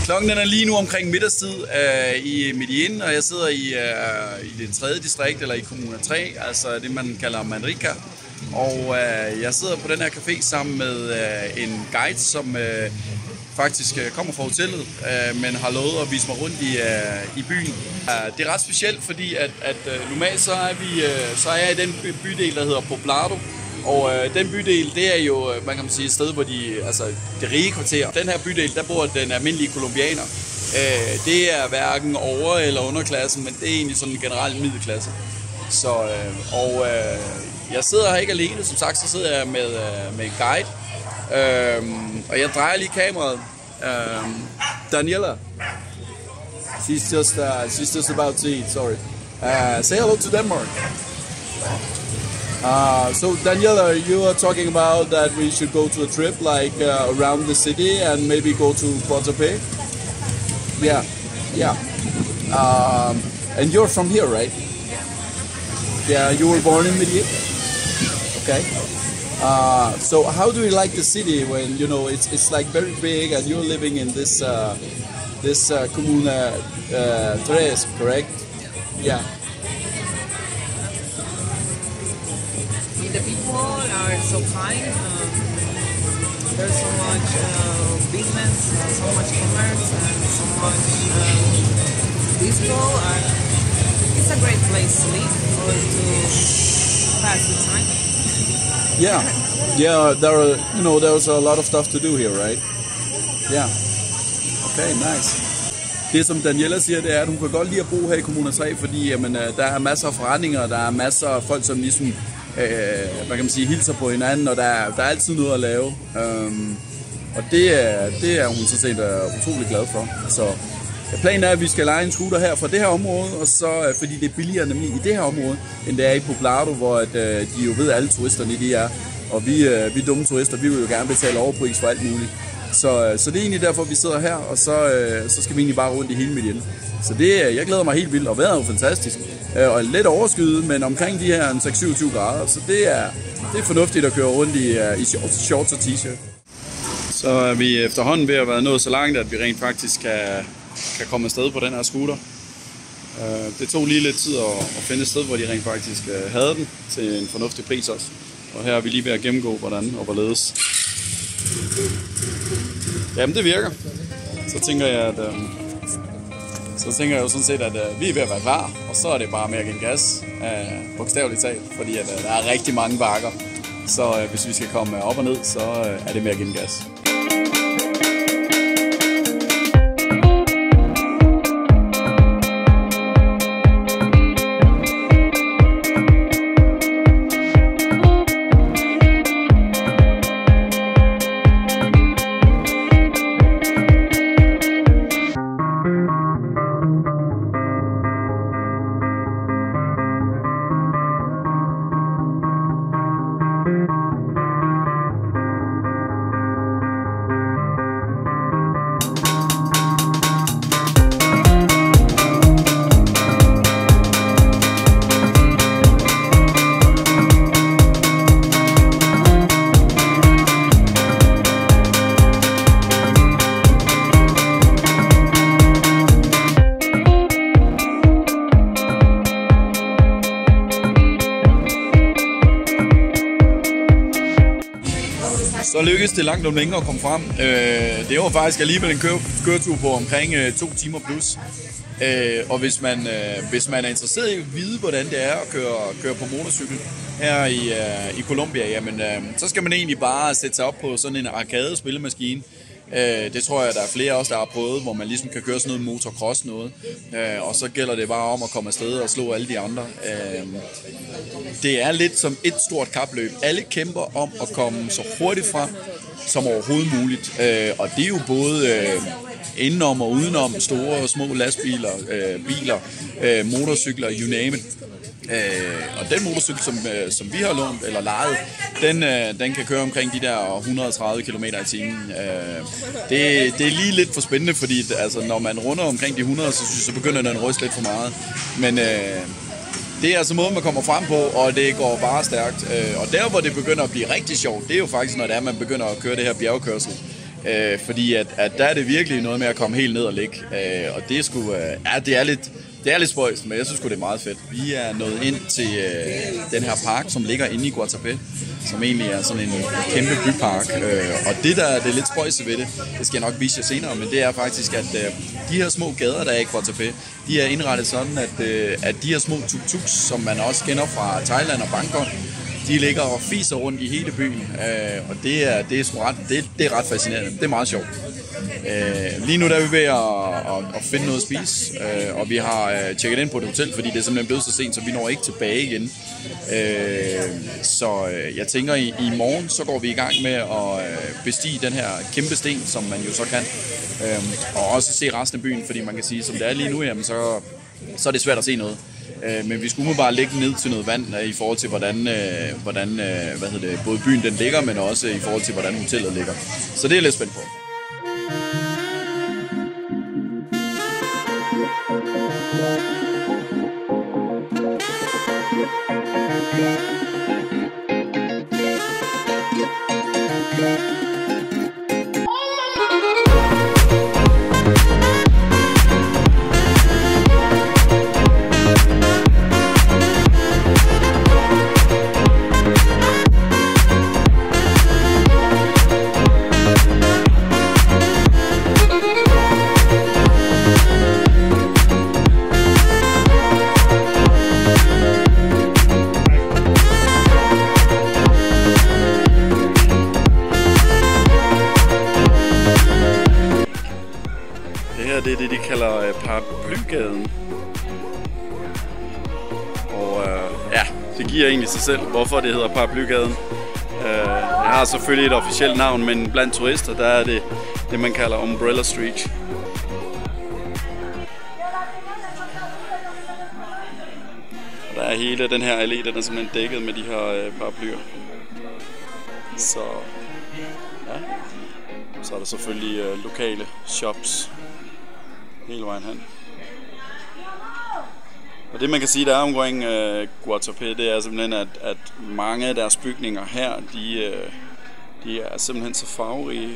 Klokken er lige nu omkring middagstid i Medellin, og jeg sidder i det 3. distrikt, eller i Kommune 3, altså det man kalder Manrique. Og jeg sidder på den her café sammen med en guide, som faktisk kommer fra hotellet, men har lovet at vise mig rundt i byen. Det er ret specielt, fordi at normalt så er jeg i den bydel, der hedder Poblado. Og den bydel, det er jo, man kan sige, et sted, hvor det rige kvarter. Den her bydel, der bor den almindelige kolumbianer. Det er hverken over- eller underklassen, men det er egentlig sådan en generel middelklasse. Så, jeg sidder her ikke alene, som sagt, så sidder jeg med en guide. Og jeg drejer lige kameraet. Daniela. She's just about to eat, sorry. Say hello to Denmark. So Daniela, you are talking about that we should go to a trip like around the city and maybe go to Guatapé. Yeah. And you're from here, right? Yeah, you were born in Medellin. Okay. So how do you like the city when it's like very big and you're living in this Comuna 3, correct? Yeah. The people are so kind. There's so much business, so much commerce, and so much people. It's a great place to live or to pass the time. Yeah. There's a lot of stuff to do here, right? Yeah. Okay, nice. Det som Daniela siger, det er, at hun kan godt lide at bo her i Kommune 3, fordi der er masser af forretninger, der er masser af folk, som ligesom man kan sige, hilser på hinanden, og der er altid noget at lave. Og det er hun sådan set utrolig glad for. Så planen er, at vi skal leje en scooter her fra det her område, og så, fordi det er billigere nemlig i det her område, end det er i Poblado, hvor de jo ved, alle turisterne de er. Og vi dumme turister, vi vil jo gerne betale overpris for alt muligt. Så det er egentlig derfor, vi sidder her, og så skal vi egentlig bare rundt i hele Medellin. Så jeg glæder mig helt vildt, og vejret er jo fantastisk. Og lidt overskyet, men omkring de her 6-27 grader, så det er fornuftigt at køre rundt i shorts og t-shirt. Så er vi efterhånden ved at være nået så langt, at vi rent faktisk kan komme afsted på den her scooter. Det tog lige lidt tid at finde et sted, hvor de rent faktisk havde den til en fornuftig pris også. Og her er vi lige ved at gennemgå, hvordan og hvorledes. Jamen det virker. Så tænker jeg jo sådan set, at vi er ved at være klar, og så er det bare med at give gas, bogstaveligt talt, fordi der er rigtig mange bakker. Så hvis vi skal komme op og ned, så er det med at give gas. Så lykkedes det langt om længe at komme frem. Det var faktisk alligevel en køretur på omkring 2 timer plus. Og hvis man er interesseret i at vide, hvordan det er at køre på motorcykel her i Colombia, jamen, så skal man egentlig bare sætte sig op på sådan en arcade-spillemaskine. Det tror jeg, der er flere også, der har prøvet, hvor man ligesom kan køre sådan noget motocross noget. Og så gælder det bare om at komme afsted og slå alle de andre. Det er lidt som et stort kapløb. Alle kæmper om at komme så hurtigt frem som overhovedet muligt. Og det er jo både indenom og udenom store og små lastbiler, biler, motorcykler, you name it. Og den motorcykel, som vi har lånt eller lejet, den kan køre omkring de der 130 km i timen. Det er lige lidt for spændende, fordi altså, når man runder omkring de 100, så begynder den at ryste lidt for meget. Men det er altså måden, man kommer frem på, og det går bare stærkt. Og der, hvor det begynder at blive rigtig sjovt, det er jo faktisk, når det er, man begynder at køre det her bjergkørsel. Fordi at der er det virkelig noget med at komme helt ned og ligge. Og det er sgu, det er lidt spøjst, men jeg synes sgu, det er meget fedt. Vi er nået ind til den her park, som ligger inde i Guatapé, som egentlig er sådan en kæmpe bypark. Og det er lidt spøjst ved det skal jeg nok vise jer senere, men det er faktisk, at de her små gader, der er i Guatapé, de er indrettet sådan, at de her små tuk-tuks, som man også kender fra Thailand og Bangkok, de ligger og fiser rundt i hele byen, og det er ret fascinerende. Det er meget sjovt. Lige nu der er vi ved at finde noget at spise, og vi har tjekket ind på et hotel, fordi det er simpelthen blevet så sent, så vi når ikke tilbage igen. Så jeg tænker, i morgen så går vi i gang med at bestige den her kæmpe sten, som man jo så kan, og også se resten af byen, fordi man kan sige, som det er lige nu, jamen, så er det svært at se noget. Men vi skulle bare lægge ned til noget vand i forhold til, hvordan både byen den ligger, men også i forhold til, hvordan hotellet ligger. Så det er lidt spændt på. Det er det, de kalder Paraplygaden. Og det giver egentlig sig selv, hvorfor det hedder Paraplygaden. Jeg har selvfølgelig et officielt navn, men blandt turister, der er det, man kalder Umbrella Street. Og der er hele den her allé, den er simpelthen dækket med de her paraplyer. Så ja, så er der selvfølgelig lokale shops hele vejen hen. Og det man kan sige, der er omkring Guatapé, det er simpelthen, at mange af deres bygninger her, de er simpelthen så farverige.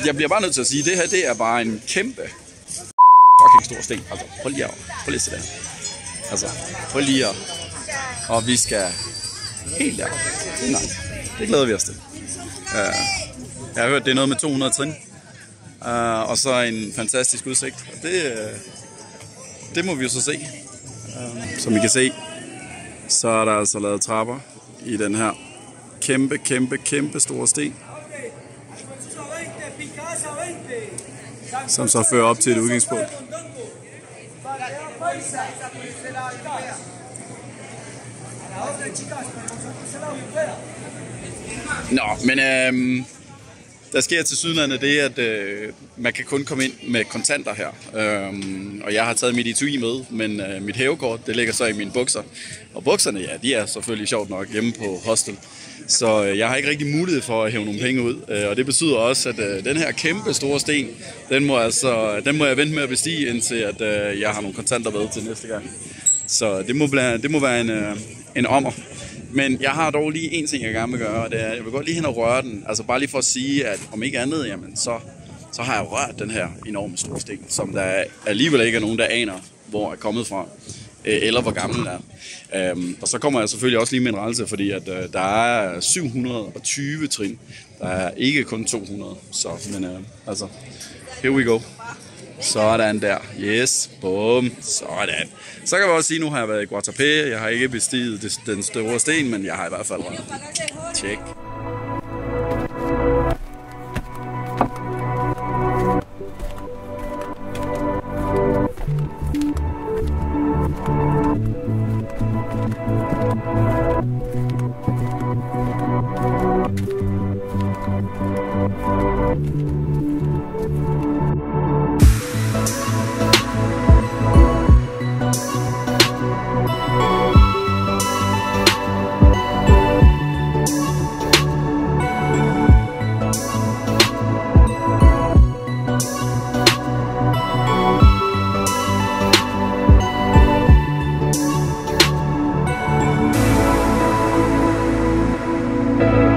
Jeg bliver bare nødt til at sige, at det her, det er bare en kæmpe fucking stor sten. Altså, prøv lige at se der. Altså, prøv lige at... Og vi skal helt deroppe. Det er nice. Det glæder vi os til. Jeg har hørt, det er noget med 200 trin. Og så en fantastisk udsigt. Og det må vi jo så se. Som I kan se, så er der altså lavet trapper i den her kæmpe store sten. Som så fører op til et udgangspunkt. Nå, men der sker til sydenlandet det, at man kan kun komme ind med kontanter her. Og jeg har taget mit etui med, men mit hævekort, det ligger så i mine bukser. Og bukserne, ja, de er selvfølgelig sjovt nok hjemme på hostel. Så jeg har ikke rigtig mulighed for at hæve nogle penge ud. Og det betyder også, at den her kæmpe store sten, den må jeg vente med at bestige, indtil at jeg har nogle kontanter med til næste gang. Så det må være en ommer. Men jeg har dog lige en ting, jeg gerne vil gøre, og det er, jeg vil godt lige hen og røre den. Altså bare lige for at sige, at om ikke andet, jamen, så har jeg rørt den her enorme store sten, som der alligevel ikke er nogen, der aner, hvor er kommet fra, eller hvor gammel den er. Og så kommer jeg selvfølgelig også lige med en rettelse, fordi at, der er 720 trin. Der er ikke kun 200, men altså, here we go. Sådan der. Yes. Bum. Sådan. Så kan jeg også sige, at nu har jeg været i Guatapé. Jeg har ikke bestiget den store sten, men jeg har i hvert fald rørt. Tjek. Hej.